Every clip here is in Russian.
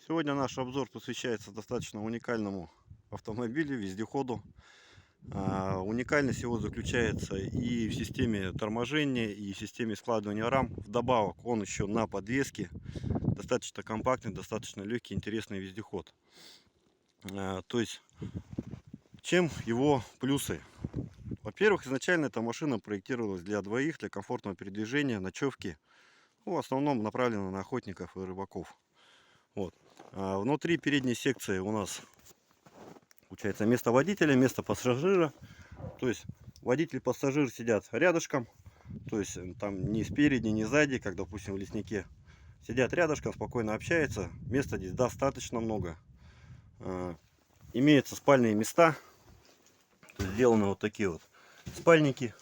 Сегодня наш обзор посвящается достаточно уникальному автомобилю, вездеходу. Уникальность его заключается и в системе торможения, и в системе складывания рам. Вдобавок он еще на подвеске. Достаточно компактный, достаточно легкий, интересный вездеход. То есть, чем его плюсы? Во-первых, изначально эта машина проектировалась для двоих, для комфортного передвижения, ночевки. В основном направлена на охотников и рыбаков. Вот. Внутри передней секции у нас получается место водителя, место пассажира. То есть водитель и пассажир сидят рядышком. То есть там ни спереди, ни сзади, как допустим в леснике. Сидят рядышком, спокойно общаются. Места здесь достаточно много. Имеются спальные места. Сделаны вот такие вот спальники.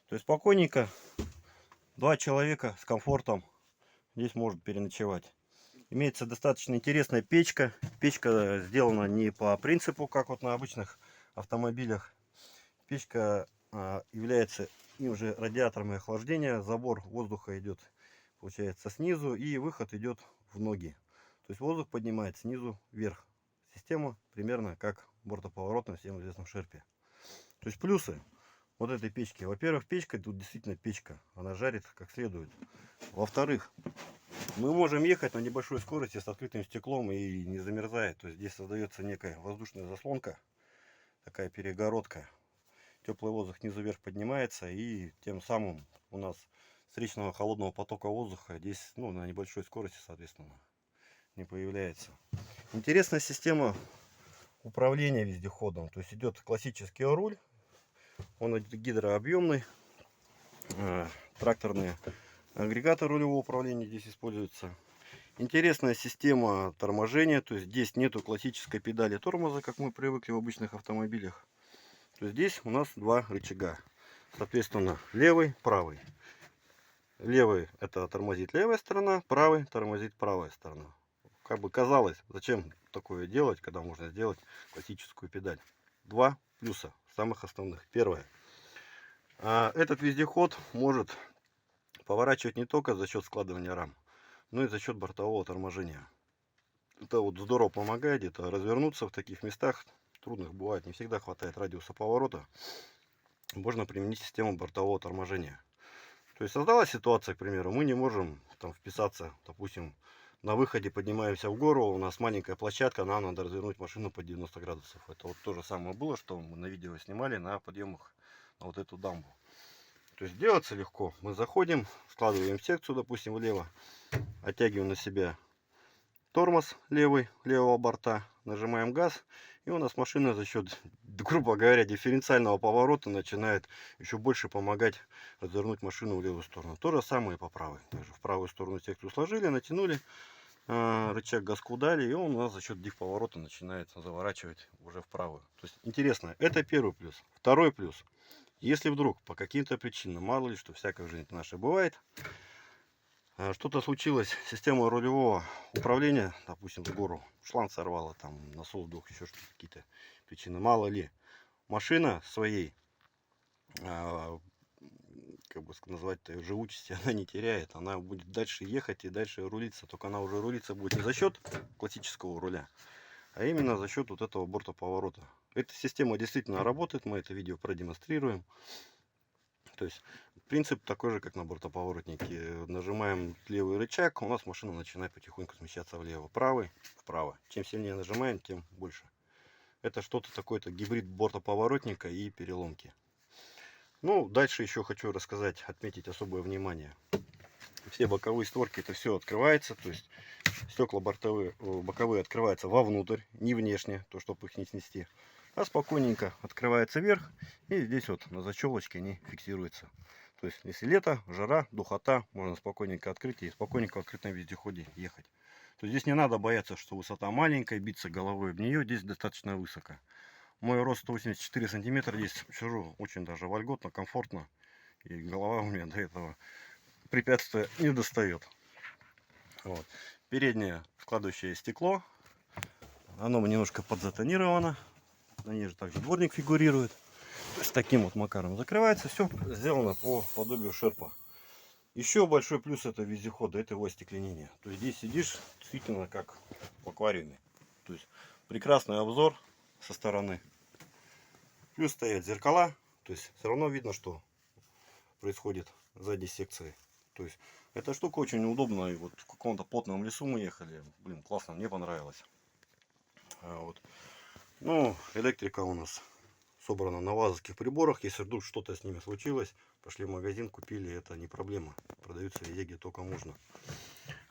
То есть спокойненько два человека с комфортом здесь может переночевать. Имеется достаточно интересная печка. Печка сделана не по принципу, как вот на обычных автомобилях. Печка является и уже радиатором охлаждения. Забор воздуха идет, получается, снизу, и выход идет в ноги. То есть воздух поднимается снизу вверх. Система примерно как бортоповорот на всем известном шерпе. То есть плюсы вот этой печки. Во-первых, печка тут действительно печка. Она жарит как следует. Во-вторых, мы можем ехать на небольшой скорости с открытым стеклом и не замерзает. То есть здесь создается некая воздушная заслонка, такая перегородка. Теплый воздух снизу вверх поднимается, и тем самым у нас встречного холодного потока воздуха здесь, ну, на небольшой скорости, соответственно, не появляется. Интересная система управления вездеходом. То есть идет классический руль, он гидрообъемный, тракторные агрегаты рулевого управления здесь используются. Интересная система торможения, то есть здесь нету классической педали тормоза, как мы привыкли в обычных автомобилях. То есть здесь у нас два рычага, соответственно, левый, правый. Левый — это тормозит левая сторона, правый тормозит правая сторона. Как бы казалось, зачем такое делать, когда можно сделать классическую педаль. Два плюса, самых основных. Первое. Этот вездеход может поворачивать не только за счет складывания рам, но и за счет бортового торможения. Это вот здорово помогает где-то развернуться в таких местах. Трудных бывает, не всегда хватает радиуса поворота. Можно применить систему бортового торможения. То есть создалась ситуация, к примеру, мы не можем там вписаться, допустим, на выходе поднимаемся в гору, у нас маленькая площадка, нам надо развернуть машину по 90 градусов. Это вот то же самое было, что мы на видео снимали на подъемах на вот эту дамбу. То есть делается легко. Мы заходим, складываем секцию, допустим, влево, оттягиваем на себя тормоз левого борта, нажимаем газ, и у нас машина за счет, грубо говоря, дифференциального поворота начинает еще больше помогать развернуть машину в левую сторону. То же самое и по правой. Также в правую сторону секцию сложили, натянули, рычаг газку дали, и он у нас за счет диф-поворота начинает заворачивать уже в правую. То есть интересно, это первый плюс. Второй плюс. Если вдруг по каким-то причинам, мало ли что, всякое в жизни нашей бывает, что-то случилось, система рулевого управления, допустим, в гору, шланг сорвало, там насос сдох, еще что-то, какие-то причины, мало ли, машина своей, как бы назвать-то, живучести она не теряет, она будет дальше ехать и дальше рулиться, только она уже рулиться будет не за счет классического руля, а именно за счет вот этого бортоповорота. Эта система действительно работает, мы это видео продемонстрируем. То есть принцип такой же, как на бортоповоротнике. Нажимаем левый рычаг, у нас машина начинает потихоньку смещаться влево. Правый вправо. Чем сильнее нажимаем, тем больше. Это что-то такое-то гибрид бортоповоротника и переломки. Ну, дальше еще хочу рассказать, отметить особое внимание. Все боковые створки, это все открывается. То есть стекла боковые открываются вовнутрь, не внешне, то чтобы их не снести. А спокойненько открывается вверх, и здесь вот на защелочке они фиксируются. То есть если лето, жара, духота, можно спокойненько открыть и спокойненько в открытом вездеходе ехать. То есть здесь не надо бояться, что высота маленькая, биться головой в нее, здесь достаточно высоко. Мой рост 184 сантиметра, здесь сижу очень даже вольготно, комфортно, и голова у меня до этого препятствия не достает. Вот. Переднее складывающее стекло, оно немножко подзатонировано. На ней же также дворник фигурирует. То есть таким вот макаром закрывается. Все сделано по подобию шерпа. Еще большой плюс это вездехода, это его остекление. То есть здесь сидишь действительно как в аквариуме. То есть прекрасный обзор со стороны. Плюс стоят зеркала. То есть все равно видно, что происходит в задней секции. То есть эта штука очень удобна. И вот в каком-то плотном лесу мы ехали. Блин, классно, мне понравилось. Вот. Ну, электрика у нас собрана на вазовских приборах. Если вдруг что-то с ними случилось, пошли в магазин, купили, это не проблема. Продаются везде, где только можно.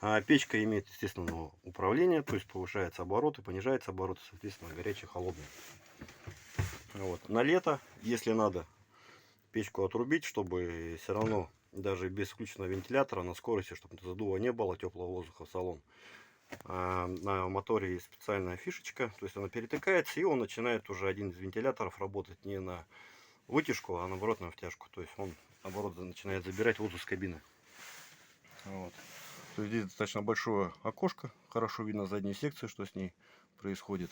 А печка имеет, естественно, управление, то есть повышается обороты, понижается обороты, соответственно, горячий, холодный. Вот. На лето, если надо печку отрубить, чтобы все равно даже без включенного вентилятора на скорости, чтобы задува не было, теплого воздуха в салон. На моторе есть специальная фишечка, то есть она перетыкается, и он начинает уже один из вентиляторов работать не на вытяжку, а наоборот на втяжку. То есть он наоборот начинает забирать воздух с кабины. Вот. То есть здесь достаточно большое окошко, хорошо видно задней секции, что с ней происходит.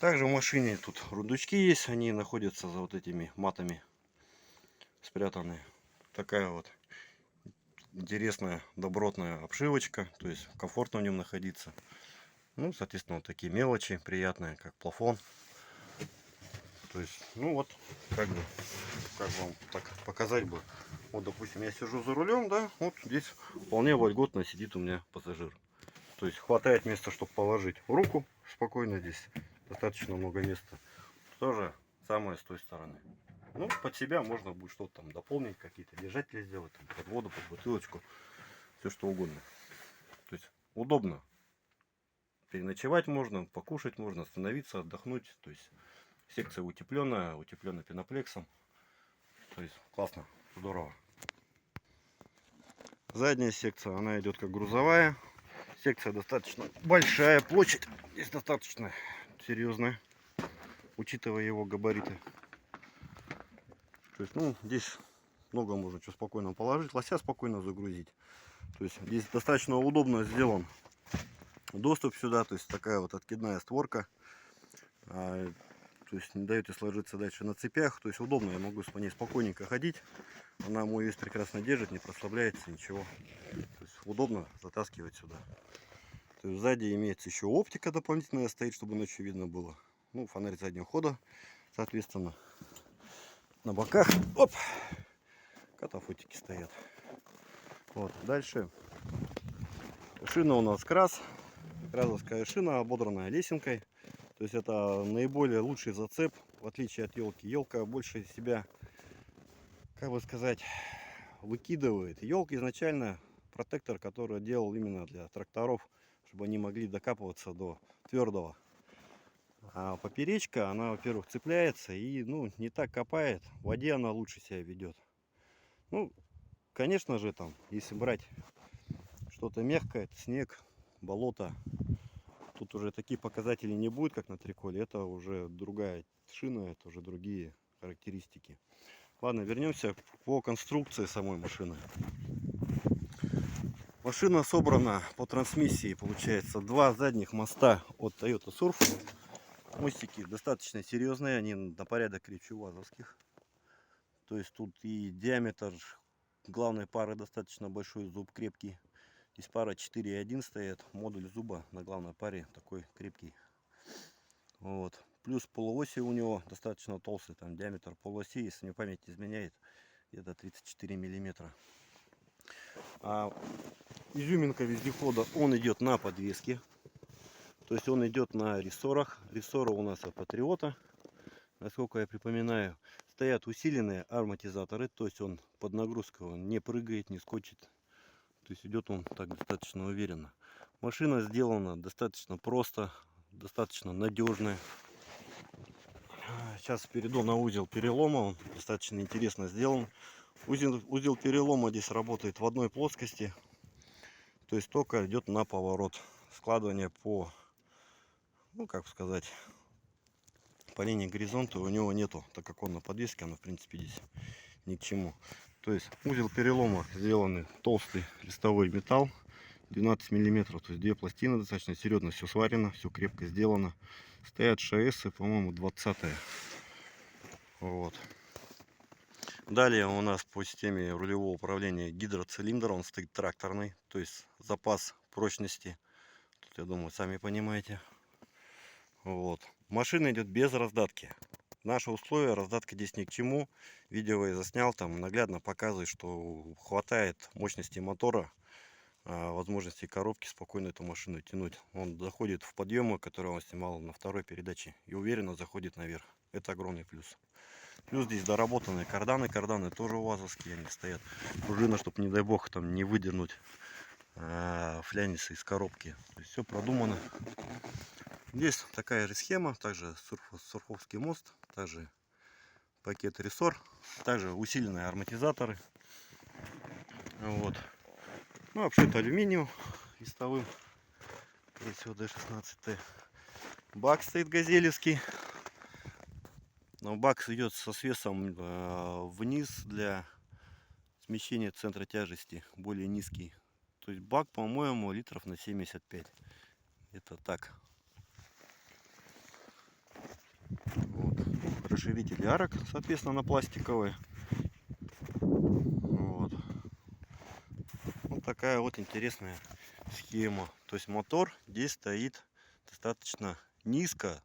Также в машине тут рундучки есть, они находятся за вот этими матами спрятаны. Такая вот интересная добротная обшивочка, то есть комфортно в нем находиться. Ну, соответственно, вот такие мелочи приятные, как плафон. То есть, ну вот, как бы, как вам так показать бы. Вот, допустим, я сижу за рулем, да, вот здесь вполне вольготно сидит у меня пассажир. То есть хватает места, чтобы положить руку спокойно здесь. Достаточно много места. То же самое с той стороны. Ну, под себя можно будет что-то там дополнить, какие-то держатели сделать, там, под воду, под бутылочку, все что угодно. То есть удобно. Переночевать можно, покушать можно, остановиться, отдохнуть. То есть секция утепленная, утеплена пеноплексом. То есть классно, здорово. Задняя секция, она идет как грузовая. Секция достаточно большая, площадь здесь достаточно серьезная, учитывая его габариты. То есть, ну, здесь много можно что спокойно положить, лося спокойно загрузить. То есть здесь достаточно удобно сделан доступ сюда, то есть такая вот откидная створка. То есть не дает ей сложиться дальше на цепях. То есть удобно, я могу по ней спокойненько ходить. Она мой вес прекрасно держит, не прослабляется, ничего. То есть удобно затаскивать сюда. То есть сзади имеется еще оптика дополнительная стоит, чтобы ночью видно было. Ну, фонарь заднего хода, соответственно. На боках, оп, катафотики стоят. Вот, дальше. Шина у нас кразовская шина, ободранная лесенкой. То есть это наиболее лучший зацеп, в отличие от елки. Елка больше себя, как бы сказать, выкидывает. Елка изначально протектор, который делал именно для тракторов, чтобы они могли докапываться до твердого. А поперечка, она, во-первых, цепляется и, ну, не так копает. В воде она лучше себя ведет. Ну, конечно же, там, если брать что-то мягкое, снег, болото, тут уже такие показатели не будет, как на триколе. Это уже другая шина, это уже другие характеристики. Ладно, вернемся по конструкции самой машины. Машина собрана по трансмиссии, получается, два задних моста от Toyota Surf. Мостики достаточно серьезные, они на порядок крепче вазовских. То есть тут и диаметр главной пары достаточно большой, зуб крепкий. Здесь пара 4.1 стоит, модуль зуба на главной паре такой крепкий. Вот. Плюс полуоси у него достаточно толстый, там диаметр полуоси, если мне память не изменяет, где-то 34 миллиметра. А изюминка вездехода, он идет на подвеске. То есть он идет на рессорах. Рессоры у нас от Патриота. Насколько я припоминаю, стоят усиленные амортизаторы. То есть он под нагрузкой он не прыгает, не скочит. То есть идет он так достаточно уверенно. Машина сделана достаточно просто, достаточно надежная. Сейчас перейду на узел перелома. Он достаточно интересно сделан. Узел перелома здесь работает в одной плоскости. То есть только идет на поворот. Складывание по, ну как сказать, по линии горизонта у него нету, так как он на подвеске, оно в принципе здесь ни к чему. То есть узел перелома сделанный толстый листовой металл 12 миллиметров, то есть две пластины, достаточно серьезно все сварено, все крепко сделано. Стоят ШС, по-моему, 20-е. Вот. Далее у нас по системе рулевого управления гидроцилиндр, он стоит тракторный, то есть запас прочности. Тут, я думаю, сами понимаете. Вот. Машина идет без раздатки. Наши условия, раздатка здесь ни к чему. Видео я заснял, там наглядно показывает, что хватает мощности мотора, возможности коробки спокойно эту машину тянуть. Он заходит в подъемы, которые он снимал на второй передаче, и уверенно заходит наверх. Это огромный плюс. Плюс здесь доработанные карданы. Карданы тоже УАЗовские, они стоят. Пружина, чтобы, не дай бог, там не выдернуть флянисы из коробки. То есть все продумано. Здесь такая же схема. Также сурфовский мост. Также пакет рессор. Также усиленные амортизаторы. Вот. Ну, обшит алюминием листовым. Здесь всего D16T. Бак стоит газелевский. Но бак идет со свесом вниз для смещения центра тяжести, более низкий. То есть бак, по-моему, литров на 75. Это так. Вот. Расширители арок, соответственно, на пластиковые. Вот. Вот такая вот интересная схема. То есть мотор здесь стоит достаточно низко.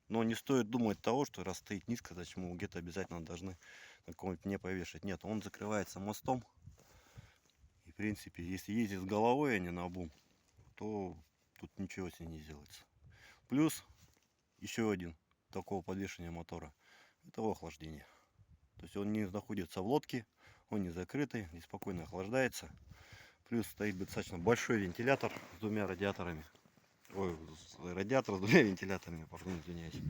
Но не стоит думать того, что раз стоит низко, зачем его где-то обязательно должны на каком-нибудь пне повешать. Нет, он закрывается мостом. И в принципе, если ездить с головой, а не на обум, то тут ничего с ним не сделается. Плюс еще один такого подвешения мотора. Это охлаждение. То есть он не находится в лодке, он не закрытый, не спокойно охлаждается. Плюс стоит достаточно большой вентилятор с двумя радиаторами. Ой, радиатор с двумя вентиляторами, пардон, извиняюсь.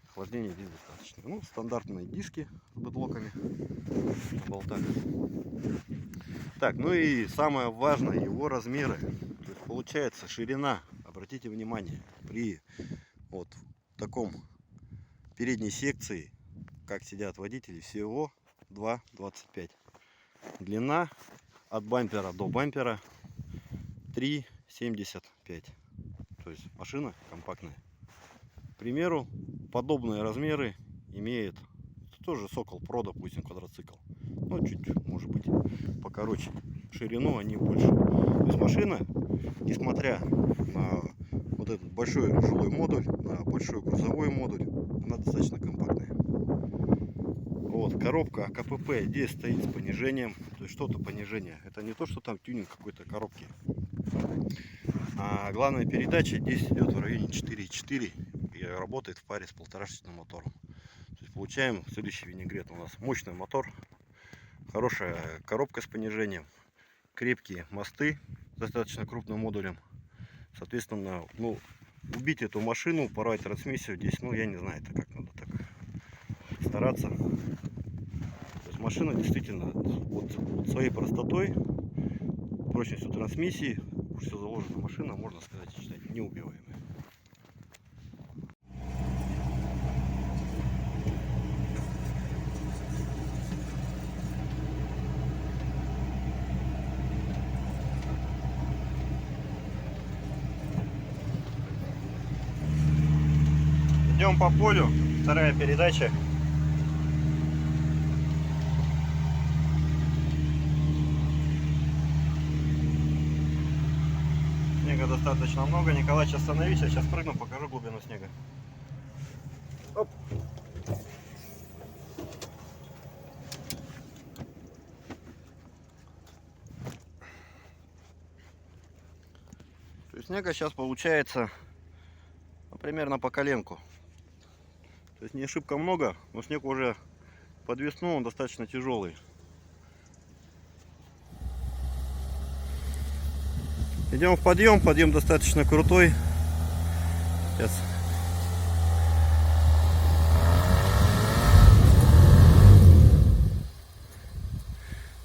Охлаждения здесь достаточно. Ну, стандартные диски с бэдлоками на болтах. Так, ну и самое важное, его размеры. То есть получается ширина, обратите внимание, при вот таком передней секции, как сидят водители, всего 2,25. Длина от бампера до бампера 3,75. То есть машина компактная. К примеру, подобные размеры имеет тоже Сокол Про, допустим, квадроцикл. Но чуть, может быть, покороче. Ширину они больше. То есть машина, несмотря на вот этот большой жилой модуль, на большой грузовой модуль, она достаточно компактная. Вот, коробка КПП здесь стоит с понижением. То есть что-то понижение. Это не то, что там тюнинг какой-то коробки. А главная передача здесь идет в районе 4,4 и работает в паре с полторашечным мотором. То есть получаем следующий винегрет. У нас мощный мотор, хорошая коробка с понижением, крепкие мосты с достаточно крупным модулем. Соответственно, ну, убить эту машину, порвать трансмиссию здесь, ну, я не знаю, это как надо так стараться. То есть машина действительно вот своей простотой, прочностью трансмиссии, все заложено, машина, можно сказать, считать неубиваемая. Идем по полю, вторая передача. Снега достаточно много. Николай, остановись, я сейчас прыгну, покажу глубину снега. Оп. То есть снега сейчас получается примерно по коленку. То есть не шибко много, но снег уже под весну, он достаточно тяжелый. Идем в подъем, подъем достаточно крутой. Сейчас.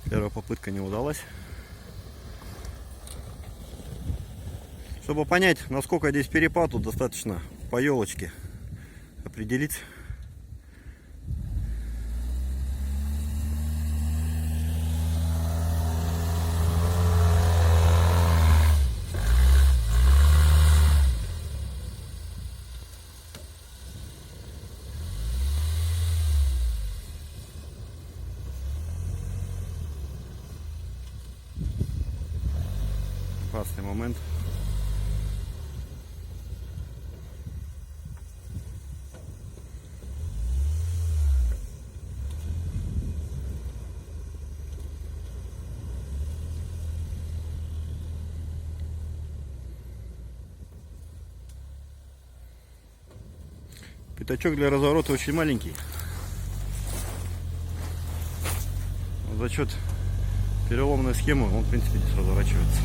Первая попытка не удалась. Чтобы понять, насколько здесь перепад, тут достаточно по елочке определить. Прекрасный момент. Пятачок для разворота очень маленький. За счет переломной схемы он, в принципе, здесь разворачивается.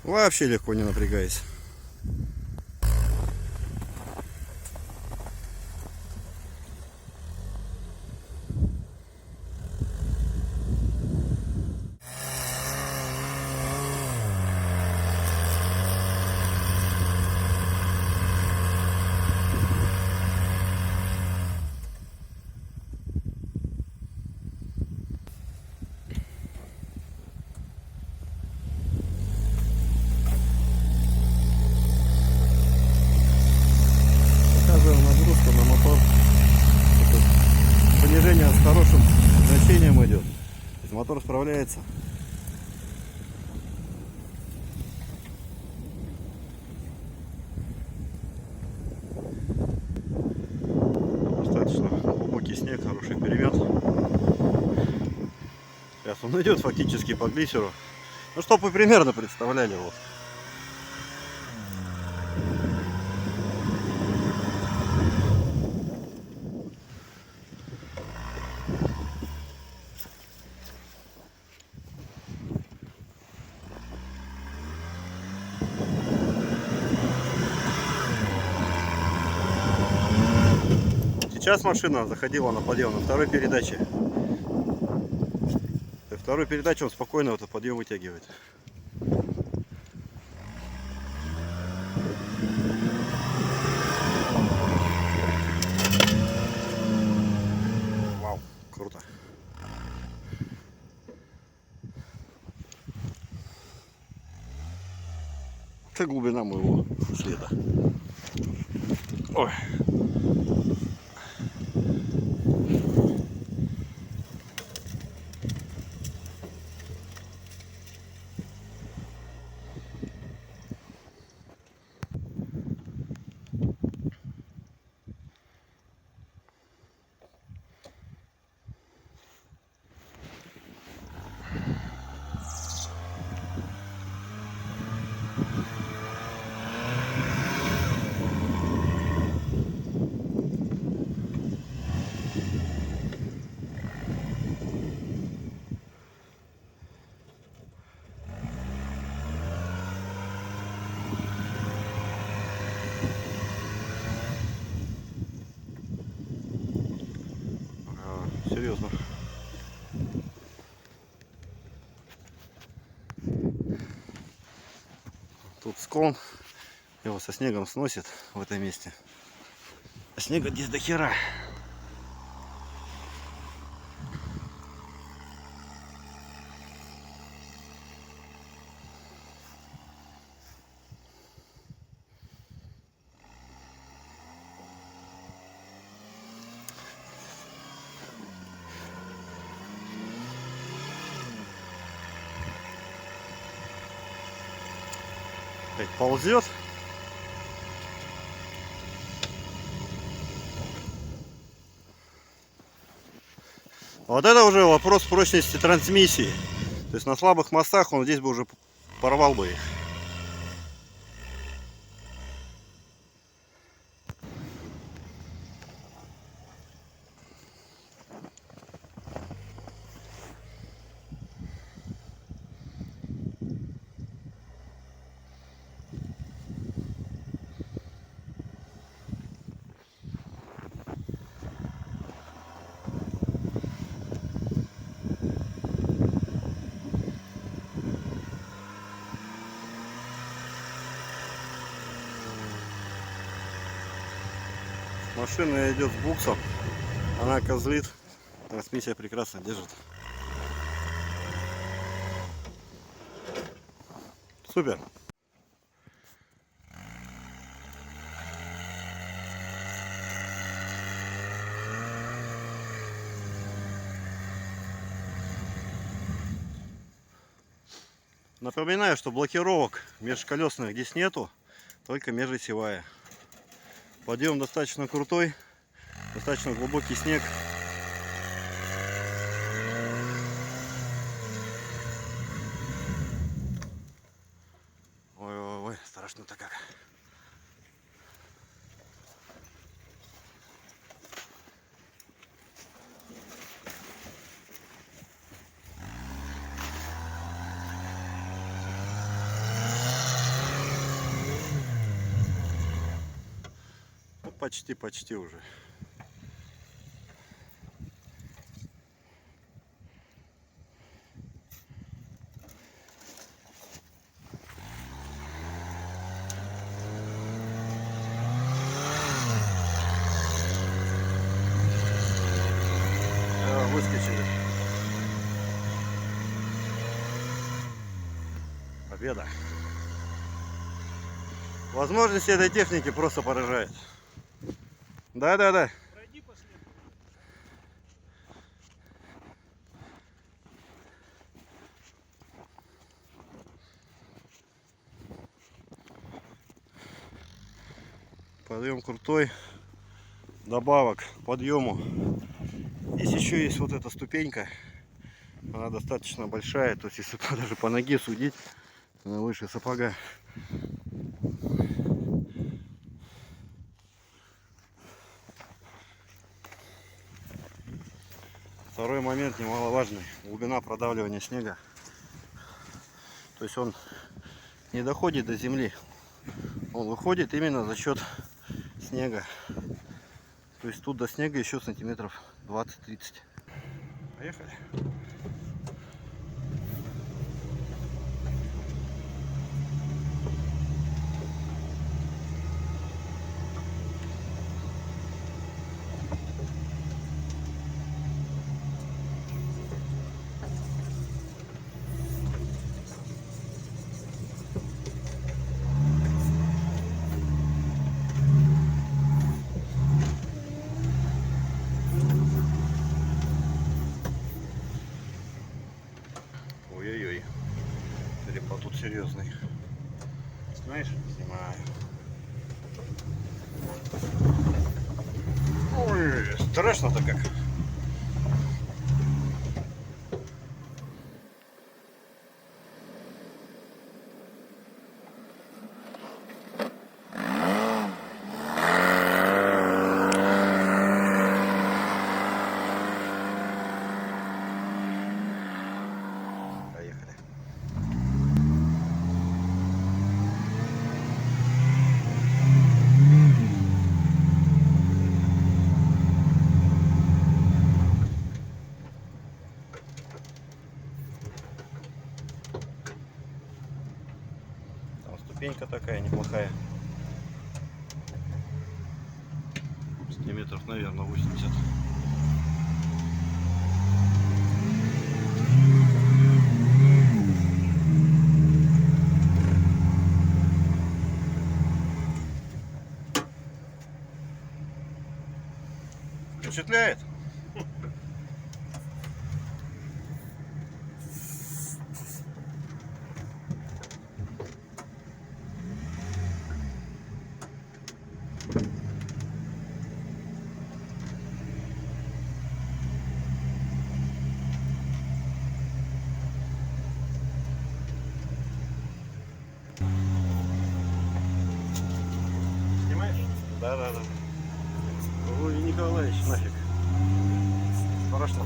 Вообще легко, не напрягаясь. Нагрузка на мотор. Понижение с хорошим значением идет. То есть мотор справляется. Достаточно глубокий снег, хороший перемет. Сейчас он идет фактически по глиссеру. Ну, чтобы вы примерно представляли, вот. Сейчас машина заходила на подъем на второй передаче. И второй передаче он спокойно этот подъем вытягивает. Вау, круто. Это глубина моего следа. Ой. Серьезно. Тут склон, его со снегом сносит в этом месте. А снега здесь до хера. Опять ползет. Вот это уже вопрос прочности трансмиссии. То есть на слабых мостах он здесь бы уже порвал бы их. Машина идет с буксом, она козлит, трансмиссия прекрасно держит. Супер. Напоминаю, что блокировок межколесных здесь нету, только межосевая. Подъем достаточно крутой, достаточно глубокий снег. Ой-ой-ой, страшно-то как. Ну, почти уже. Выскочили. Победа. Возможности этой техники просто поражают. Да. Пройди последний. Подъем крутой. Добавок к подъему. Здесь еще есть вот эта ступенька. Она достаточно большая. То есть если даже по ноге судить, она выше сапога. Второй момент немаловажный. Глубина продавливания снега. То есть он не доходит до земли. Он выходит именно за счет снега. То есть тут до снега еще сантиметров 20-30. Поехали. Ой-ой-ой. Перепад тут серьезный. Знаешь? Снимаю. Ой, страшно-то как. Ступенька такая неплохая. Сантиметров, наверное, 80. Впечатляет? Николаевич, нафиг. Страшно.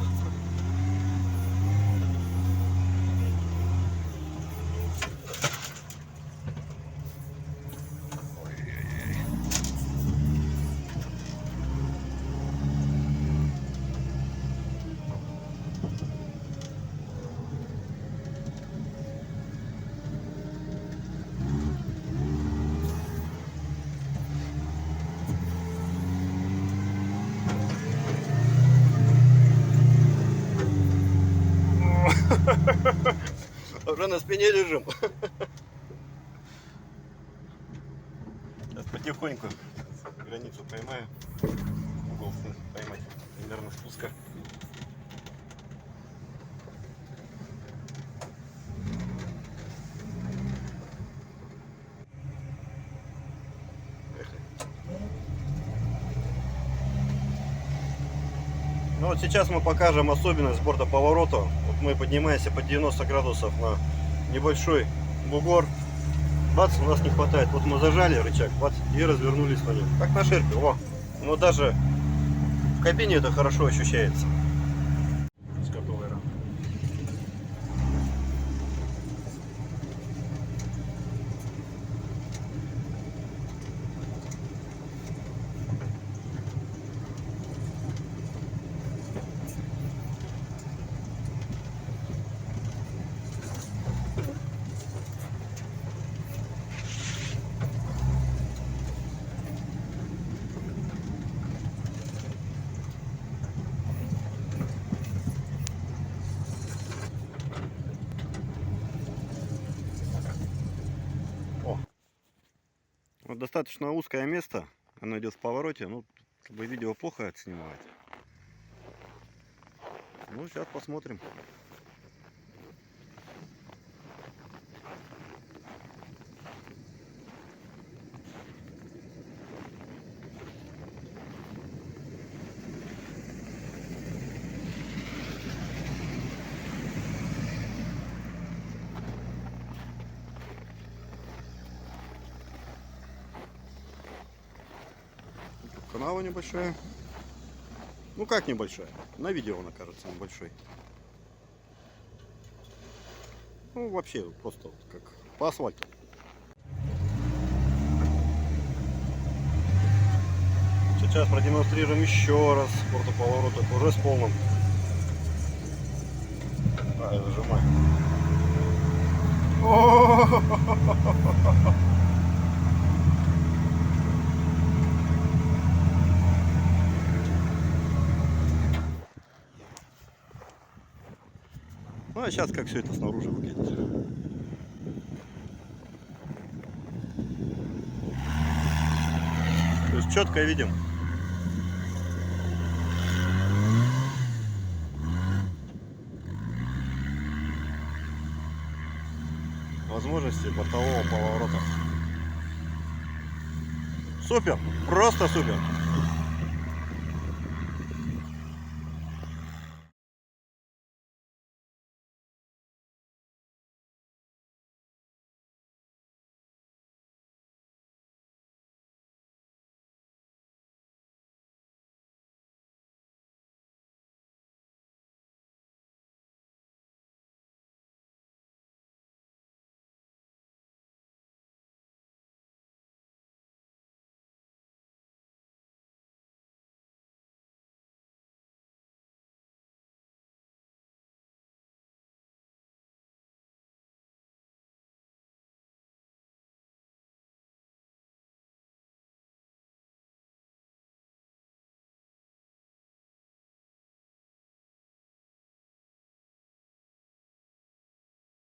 Уже на спине лежим. Сейчас потихоньку границу поймаю. Угол поймать. Примерно спуска. Ну вот сейчас мы покажем особенность бортоповорота. Вот мы поднимаемся по 90 градусов на небольшой бугор. Бац, у нас не хватает. Вот мы зажали рычаг, бац, и развернулись на нем. Как на ширке. О, но даже в кабине это хорошо ощущается. Вот достаточно узкое место, оно идет в повороте, ну, как бы видео плохо отснимает. Ну, сейчас посмотрим. Канава небольшая. Ну как небольшая? На видео она кажется небольшой. Ну вообще просто вот как по асфальту. Сейчас продемонстрируем еще раз бортоповорот уже с полным. А, я зажимаю. Ну а сейчас как все это снаружи выглядит. То есть четко видим. Возможности бортового поворота. Супер! Просто супер!